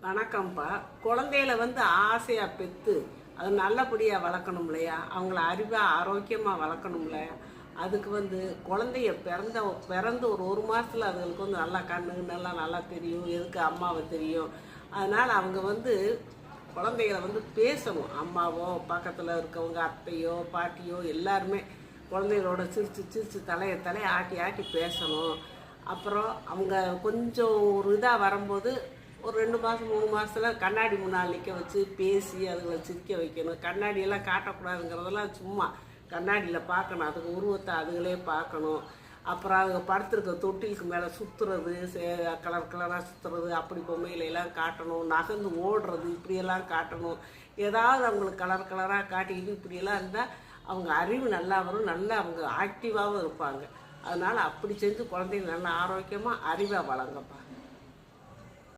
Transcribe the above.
வணக்கம்ப்பா. குழந்தைகளை ஆசையாக பெற்று அது நல்லபடியாக வளர்க்கணும் இல்லையா? அவங்கள அறிவாக ஆரோக்கியமாக வளர்க்கணும் இல்லையா? அதுக்கு குழந்தைய பிறந்து ஒரு மாதத்தில் அதுங்களுக்கு நல்லா கண்ணு நல்லா தெரியும், எதுக்கு அம்மாவை தெரியும். அதனால் அவங்க குழந்தைகளை பேசணும். அம்மாவோ பக்கத்தில் இருக்கவங்க அத்தையோ பாட்டியோ எல்லாருமே குழந்தைகளோட சிரித்து சிரித்து தலையை ஆட்டி ஆட்டி பேசணும். அப்புறம் அவங்க கொஞ்சம் ஒரு இதாக வரும்போது ஒரு 2 மாதம் 3 மாதத்தில் கண்ணாடி முன்னால் நிற்க வச்சு பேசி அதுகளை சிரிக்க வைக்கணும். கண்ணாடியெல்லாம் காட்டக்கூடாதுங்கிறதெல்லாம் சும்மா கண்ணாடியில் பார்க்கணும். அதுக்கு உருவத்தை அதுகளே பார்க்கணும். அப்புறம் அவங்க படுத்துருக்க தொட்டிலுக்கு மேலே சுற்றுறது, கலர் கலராக சுற்றுறது, அப்படி பொம்மையிலெல்லாம் காட்டணும். நகர்ந்து ஓடுறது, இப்படியெல்லாம் காட்டணும். ஏதாவது அவங்களுக்கு கலர் கலராக காட்டிக்கிட்டு இப்படியெல்லாம் இருந்தால் அவங்க அறிவு நல்லா வரும், நல்லா அவங்க ஆக்டிவாகவும் இருப்பாங்க. அதனால் அப்படி செஞ்சு குழந்தைங்க நல்லா ஆரோக்கியமாக அறிவாக வளங்கப்பா.